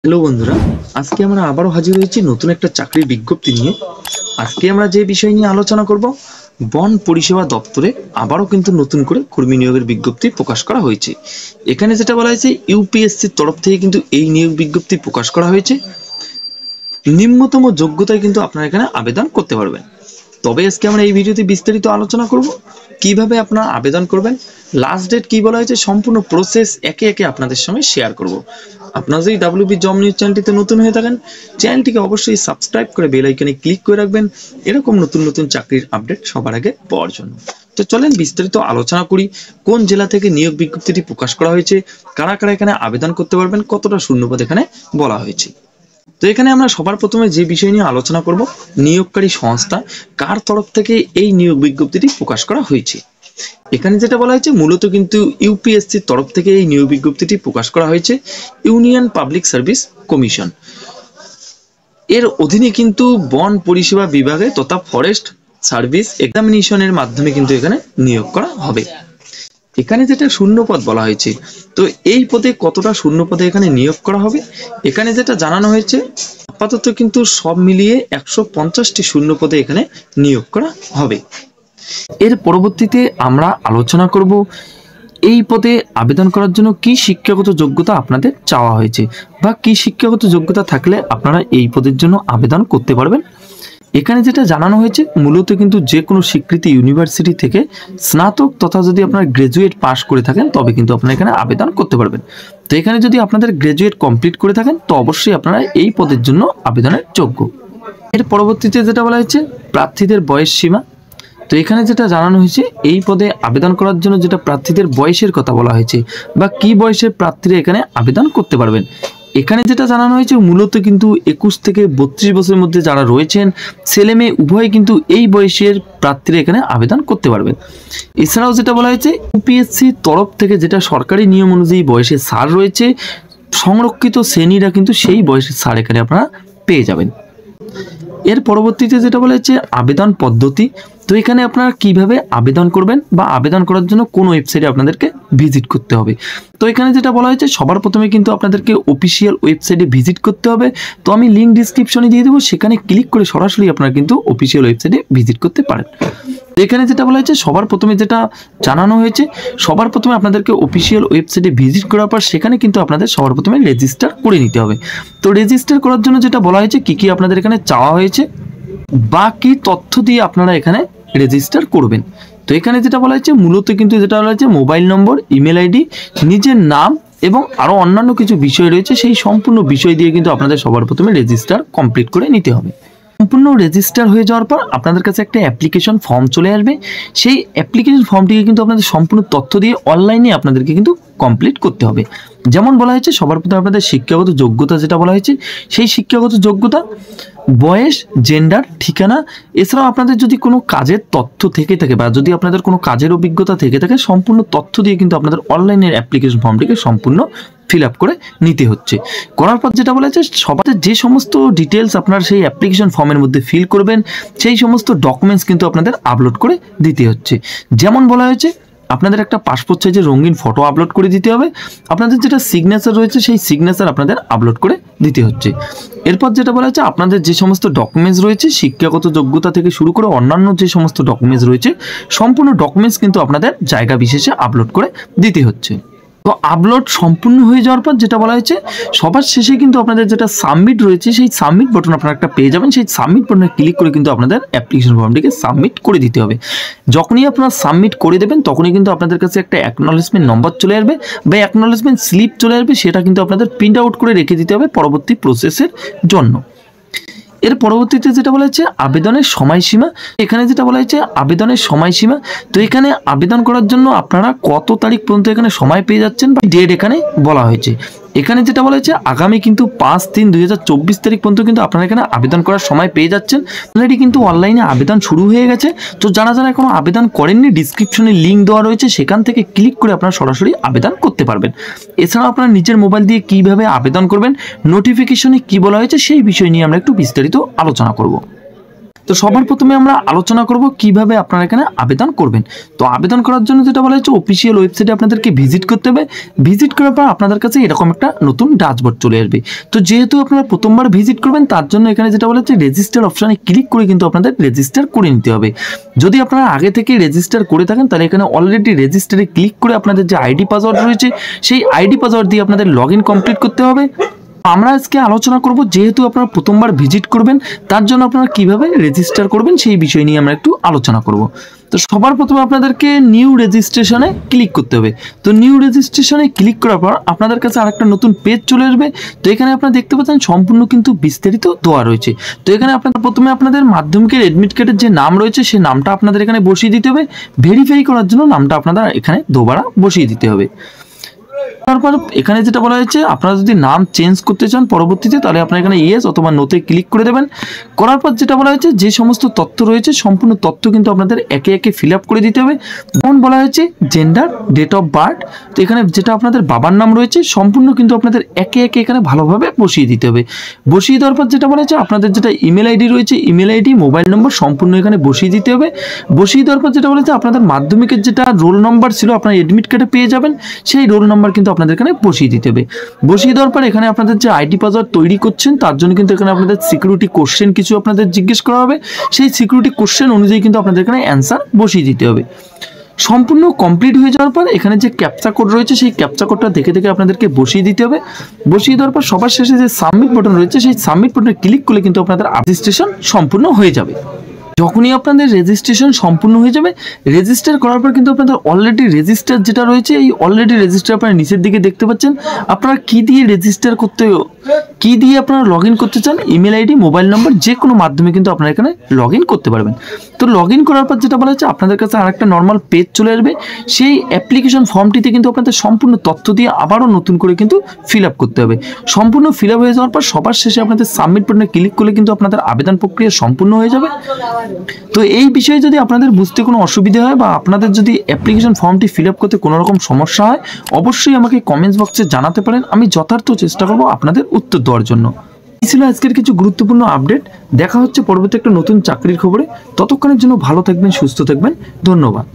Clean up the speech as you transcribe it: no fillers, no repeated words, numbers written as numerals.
Hello বন্ধুরা, আজকে আমরা আবারও হাজির হয়েছি নতুন একটা চাকরির বিজ্ঞপ্তি নিয়ে। আজকে আমরা যে বিষয় নিয়ে আলোচনা করব, বন পরিষেবা দপ্তরে আবারও কিন্তু নতুন করে কর্মী নিয়োগের বিজ্ঞপ্তি প্রকাশ করা হয়েছে। এখানে যেটা বলা হয়েছে, ইউপিএসসির তরফ থেকে কিন্তু এই নিয়োগ বিজ্ঞপ্তি প্রকাশ করা হয়েছে। নিম্নতম যোগ্যতায় কিন্তু আপনারা এখানে আবেদন করতে পারবেন। তবে আজকে আমরা এই ভিডিওতে বিস্তারিত আলোচনা করব কিভাবে আপনারা আবেদন করবেন, লাস্ট ডেট কি বলা হয়েছে, সম্পূর্ণ প্রসেস একে একে আপনাদের সঙ্গে শেয়ার করব। আপনারা যদি ডাব্লিউবি জব নিউজ চ্যানেলটিতে নতুন হয়ে থাকেন, চ্যানেলটিকে অবশ্যই সাবস্ক্রাইব করে বেল আইকনে ক্লিক করে রাখবেন এরকম নতুন নতুন চাকরির আপডেট সবার আগে পাওয়ার জন্য। তো চলেন বিস্তারিত আলোচনা করি, কোন জেলা থেকে নিয়োগ বিজ্ঞপ্তিটি প্রকাশ করা হয়েছে, কারা কারা এখানে আবেদন করতে পারবেন, কতটা শূন্যপদ এখানে বলা হয়েছে। তো এখানে আমরা সবার প্রথমে যে বিষয় নিয়ে আলোচনা করব, নিয়োগকারী সংস্থা কার তরফ থেকে এই নিয়োগ বিজ্ঞপ্তিটি প্রকাশ করা হয়েছে। এখানে যেটা বলা হয়েছে, মূলত কিন্তু ইউপিএসসির তরফ থেকে এই নিয়োগ বিজ্ঞপ্তিটি প্রকাশ করা হয়েছে। ইউনিয়ন পাবলিক সার্ভিস কমিশন এর অধীনে কিন্তু বন পরিষেবা বিভাগে তথা ফরেস্ট সার্ভিস এক্সামিনেশনের মাধ্যমে কিন্তু এখানে নিয়োগ করা হবে। এখানে যেটা শূন্যপদ বলা হয়েছে, তো এই পদে কতটা শূন্যপদে এখানে নিয়োগ করা হবে, এখানে যেটা জানানো হয়েছে, আপাতত কিন্তু সব মিলিয়ে 150টি শূন্যপদে এখানে নিয়োগ করা হবে। এর পরবর্তীতে আমরা আলোচনা করব এই পদে আবেদন করার জন্য কি শিক্ষাগত যোগ্যতা আপনাদের চাওয়া হয়েছে, বা কি শিক্ষাগত যোগ্যতা থাকলে আপনারা এই পদের জন্য আবেদন করতে পারবেন। এখানে যেটা জানানো হয়েছে, মূলত কিন্তু যে কোনো স্বীকৃত ইউনিভার্সিটি থেকে স্নাতক তথা যদি আপনারা গ্রাজুয়েট পাস করে থাকেন তবে কিন্তু আপনারা এখানে আবেদন করতে পারবেন। তো এখানে যদি আপনাদের গ্রাজুয়েট কমপ্লিট করে থাকেন তো অবশ্যই আপনারা এই পদের জন্য আবেদনের যোগ্য। এর পরবর্তীতে যেটা বলা হয়েছে, প্রার্থীদের বয়স সীমা। তো এখানে যেটা জানানো হয়েছে, এই পদে আবেদন করার জন্য যেটা প্রার্থীদের বয়সের কথা বলা হয়েছে, বা কি বয়সের প্রার্থীরা এখানে আবেদন করতে পারবেন। এখানে যেটা জানানো হয়েছে, মূলত কিন্তু 21 থেকে 32 বছরের মধ্যে যারা রয়েছেন, ছেলে মেয়ে উভয় কিন্তু এই বয়সের প্রার্থীরা এখানে আবেদন করতে পারবেন। এছাড়াও যেটা বলা হয়েছে, ইউপিএসসি তরফ থেকে যেটা সরকারি নিয়ম অনুযায়ী বয়সের ছাড় রয়েছে, সংরক্ষিত শ্রেণীরা কিন্তু সেই বয়সের ছাড় এখানে আপনারা পেয়ে যাবেন। এর পরবর্তীতে যেটা বলা হয়েছে, আবেদন পদ্ধতি। তো এখানে আপনারা কিভাবে আবেদন করবেন, বা আবেদন করার জন্য কোন ওয়েবসাইটে আপনাদেরকে ভিজিট করতে হবে। তো এখানে যেটা বলা হয়েছে, সবার প্রথমে কিন্তু আপনাদেরকে অফিসিয়াল ওয়েবসাইটে ভিজিট করতে হবে। তো আমি লিঙ্ক ডিসক্রিপশনে দিয়ে দেবো, সেখানে ক্লিক করে সরাসরি আপনারা কিন্তু অফিসিয়াল ওয়েবসাইটে ভিজিট করতে পারেন। এখানে যেটা বলা হয়েছে, সবার প্রথমে যেটা জানানো হয়েছে, সবার প্রথমে আপনাদেরকে অফিসিয়াল ওয়েবসাইটে ভিজিট করার পর সেখানে কিন্তু আপনাদের সবার প্রথমে রেজিস্টার করে নিতে হবে। তো রেজিস্টার করার জন্য যেটা বলা হয়েছে, কি কি আপনাদের এখানে চাওয়া হয়েছে বা কি তথ্য দিয়ে আপনারা এখানে রেজিস্টার করবেন। তো এখানে যেটা বলা হয়েছে, মূলত কিন্তু যেটা বলা হয়েছে, মোবাইল নম্বর, ইমেল আইডি, নিজের নাম এবং আরও অন্যান্য কিছু বিষয় রয়েছে, সেই সম্পূর্ণ বিষয় দিয়ে কিন্তু আপনাদের সবার প্রথমে রেজিস্টার কমপ্লিট করে নিতে হবে। সম্পূর্ণ রেজিস্টার হয়ে যাওয়ার পর আপনাদের কাছে একটা অ্যাপ্লিকেশন ফর্ম চলে আসবে। সেই অ্যাপ্লিকেশন ফর্মটিকে কিন্তু আপনাদের সম্পূর্ণ তথ্য দিয়ে অনলাইনে আপনাদেরকে কিন্তু কমপ্লিট করতে হবে। যেমন বলা হয়েছে, সবার প্রথমে আপনাদের শিক্ষাগত যোগ্যতা যেটা বলা হয়েছে, সেই শিক্ষাগত যোগ্যতা, বয়স, জেন্ডার, ঠিকানা, এছাড়াও আপনাদের যদি কোনো কাজের তথ্য থেকে থাকে বা যদি আপনাদের কোনো কাজের অভিজ্ঞতা থেকে থাকে, সম্পূর্ণ তথ্য দিয়ে কিন্তু আপনাদের অনলাইনের অ্যাপ্লিকেশন ফর্মটিকে সম্পূর্ণ ফিল আপ করে নিতে হচ্ছে। করার পর যেটা বলা হয়েছে, সবার যে সমস্ত ডিটেলস আপনার সেই অ্যাপ্লিকেশন ফর্মের মধ্যে ফিল করবেন, সেই সমস্ত ডকুমেন্টস কিন্তু আপনাদের আপলোড করে দিতে হচ্ছে। যেমন বলা হয়েছে, আপনাদের একটা পাসপোর্ট সাইজের রঙিন ফটো আপলোড করে দিতে হবে। আপনাদের যেটা সিগনেচার রয়েছে, সেই সিগনেচার আপনাদের আপলোড করে দিতে হচ্ছে। এরপর যেটা বলা হচ্ছে, আপনাদের যে সমস্ত ডকুমেন্টস রয়েছে, শিক্ষাগত যোগ্যতা থেকে শুরু করে অন্যান্য যে সমস্ত ডকুমেন্টস রয়েছে, সম্পূর্ণ ডকুমেন্টস কিন্তু আপনাদের জায়গা বিশেষে আপলোড করে দিতে হচ্ছে। তো আপলোড সম্পূর্ণ হয়ে যাওয়ার পর যেটা বলা হয়েছে, সবার শেষে কিন্তু আপনাদের যেটা সাবমিট রয়েছে, সেই সাবমিট বাটন আপনারা একটা পেয়ে যাবেন। সেই সাবমিট বাটনে ক্লিক করে কিন্তু আপনাদের অ্যাপ্লিকেশন ফর্মটিকে সাবমিট করে দিতে হবে। যখনই আপনারা সাবমিট করে দেবেন, তখনই কিন্তু আপনাদের কাছে একটা অ্যাকনলেজমেন্ট নম্বর চলে আসবে বা অ্যাকনলেজমেন্ট স্লিপ চলে আসবে। সেটা কিন্তু আপনাদের প্রিন্ট আউট করে রেখে দিতে হবে পরবর্তী প্রসেসের জন্য। এর পরবর্তীতে যেটা বলা হচ্ছে, আবেদনের সময়সীমা। এখানে যেটা বলা হচ্ছে, আবেদনের সময়সীমা। তো এখানে আবেদন করার জন্য আপনারা কত তারিখ পর্যন্ত এখানে সময় পেয়ে যাচ্ছেন বা ডেট এখানে বলা হয়েছে। এখানে যেটা বলা হচ্ছে, আগামী কিন্তু 5/3/2024 তারিখ পর্যন্ত কিন্তু আপনারা এখানে আবেদন করার সময় পেয়ে যাচ্ছেন। অলরেডি কিন্তু অনলাইনে আবেদন শুরু হয়ে গেছে। তো যারা যারা এখনো আবেদন করেননি, ডিসক্রিপশনে লিঙ্ক দেওয়া রয়েছে, সেখান থেকে ক্লিক করে আপনারা সরাসরি আবেদন করতে পারবেন। এছাড়াও আপনারা নিজের মোবাইল দিয়ে কিভাবে আবেদন করবেন, নোটিফিকেশনে কি বলা হয়েছে, সেই বিষয় নিয়ে আমরা একটু বিস্তারিত আলোচনা করব। তো সবার প্রথমে আমরা আলোচনা করব কিভাবে আপনারা এখানে আবেদন করবেন। তো আবেদন করার জন্য যেটা বলা হচ্ছে অফিসিয়াল ওয়েবসাইটে আপনাদেরকে ভিজিট করতে হবে। ভিজিট করার পর আপনাদের কাছে এরকম একটা নতুন ড্যাশবোর্ড চলে আসবে। তো যেহেতু আপনারা প্রথমবার ভিজিট করবেন তার জন্য এখানে যেটা বলা হচ্ছে রেজিস্টার অপশানে ক্লিক করে কিন্তু আপনাদের রেজিস্টার করে নিতে হবে। যদি আপনারা আগে থেকে রেজিস্টার করে থাকেন তাহলে এখানে অলরেডি রেজিস্টারে ক্লিক করে আপনাদের যে আইডি পাসওয়ার্ড রয়েছে সেই আইডি পাসওয়ার্ড দিয়ে আপনাদের লগ ইন কমপ্লিট করতে হবে। আমরা আজকে আলোচনা করব যেহেতু আপনারা প্রথমবার ভিজিট করবেন তার জন্য আপনারা কিভাবে রেজিস্টার করবেন সেই বিষয় নিয়ে আমরা একটু আলোচনা করব। তো সবার প্রথমে আপনাদেরকে নিউ রেজিস্ট্রেশনে ক্লিক করতে হবে। তো নিউ রেজিস্ট্রেশনে ক্লিক করার পর আপনাদের কাছে আরেকটা নতুন পেজ চলে আসবে। তো এখানে আপনারা দেখতে পাচ্ছেন সম্পূর্ণ কিন্তু বিস্তারিত দেওয়া রয়েছে। তো এখানে আপনারা প্রথমে আপনাদের মাধ্যমিকের এডমিট কার্ডের যে নাম রয়েছে সেই নামটা আপনাদের এখানে বসিয়ে দিতে হবে। ভেরিফাই করার জন্য নামটা আপনাদের এখানে দুবারা বসিয়ে দিতে হবে। তারপর এখানে যেটা বলা হয়েছে আপনারা যদি নাম চেঞ্জ করতে চান পরবর্তীতে তাহলে আপনারা এখানে ইয়েস অথবা নোতে ক্লিক করে দেবেন। করার পর যেটা বলা হয়েছে যে সমস্ত তথ্য রয়েছে সম্পূর্ণ তথ্য কিন্তু আপনাদের একে একে ফিল আপ করে দিতে হবে। যেমন বলা হয়েছে জেন্ডার, ডেট অফ বার্থ। তো এখানে যেটা আপনাদের বাবার নাম রয়েছে সম্পূর্ণ কিন্তু আপনাদের একে একে এখানে ভালোভাবে বসিয়ে দিতে হবে। বসিয়ে দেওয়ার পর যেটা বলা হয়েছে আপনাদের যেটা ইমেল আইডি রয়েছে ইমেল আইডি মোবাইল নম্বর সম্পূর্ণ এখানে বসিয়ে দিতে হবে। বসিয়ে দেওয়ার পর যেটা বলেছে আপনাদের মাধ্যমিকের যেটা রোল নম্বর ছিল আপনার এডমিট কার্ডে পেয়ে যাবেন সেই রোল নম্বর কিন্তু আপনাদের এখানে বসিয়ে দিতে হবে। বসিয়ে দেওয়ার পর এখানে আপনাদের যে আইডি পাসওয়ার্ড তৈরি করছেন তার জন্য কিন্তু এখানে আপনাদের সিকিউরিটি কোশ্চেন কিছু আপনাদের জিজ্ঞেস করা হবে। সেই সিকিউরিটি কোশ্চেন অনুযায়ী কিন্তু আপনাদের এখানে অ্যান্সার বসিয়ে দিতে হবে। সম্পূর্ণ কমপ্লিট হয়ে যাওয়ার পর এখানে যে ক্যাপচা কোড রয়েছে সেই ক্যাপচা কোডটা দেখে দেখে আপনাদেরকে বসিয়ে দিতে হবে। বসিয়ে দেওয়ার পর সবার শেষে যে সাবমিট বাটন রয়েছে সেই সাবমিট বাটনে ক্লিক করলে কিন্তু আপনাদের রেজিস্ট্রেশন সম্পূর্ণ হয়ে যাবে। যখনই আপনাদের রেজিস্ট্রেশন সম্পূর্ণ হয়ে যাবে রেজিস্টার করার পর কিন্তু আপনাদের অলরেডি রেজিস্টার যেটা রয়েছে এই অলরেডি রেজিস্টার আপনারা নিচের দিকে দেখতে পাচ্ছেন। আপনারা কি দিয়ে রেজিস্টার করতে কি দিয়ে আপনারা লগ ইন করতে চান ইমেল আইডি মোবাইল নম্বর যে কোনো মাধ্যমে কিন্তু আপনারা এখানে লগ ইন করতে পারবেন। তো লগ ইন করার পর যেটা বলা হচ্ছে আপনাদের কাছে আরেকটা নর্মাল পেজ চলে আসবে। সেই অ্যাপ্লিকেশন ফর্মটিতে কিন্তু আপনাদের সম্পূর্ণ তথ্য দিয়ে আবারও নতুন করে কিন্তু ফিল আপ করতে হবে। সম্পূর্ণ ফিল আপ হয়ে যাওয়ার পর সবার শেষে আপনাদের সাবমিট বাটনে ক্লিক করলে কিন্তু আপনাদের আবেদন প্রক্রিয়া সম্পূর্ণ হয়ে যাবে। তো এই বিষয়ে যদি আপনাদের বুঝতে কোনো অসুবিধা হয় বা আপনাদের যদি অ্যাপ্লিকেশন ফর্মটি ফিল আপ করতে কোনো রকম সমস্যা হয় অবশ্যই আমাকে কমেন্টস বক্সে জানাতে পারেন। আমি যথার্থ চেষ্টা করব আপনাদের উত্তর দেওয়ার জন্য। এই ছিল আজকের কিছু গুরুত্বপূর্ণ আপডেট। দেখা হচ্ছে পরবর্তী একটা নতুন চাকরির খবরে। ততক্ষণের জন্য ভালো থাকবেন, সুস্থ থাকবেন। ধন্যবাদ।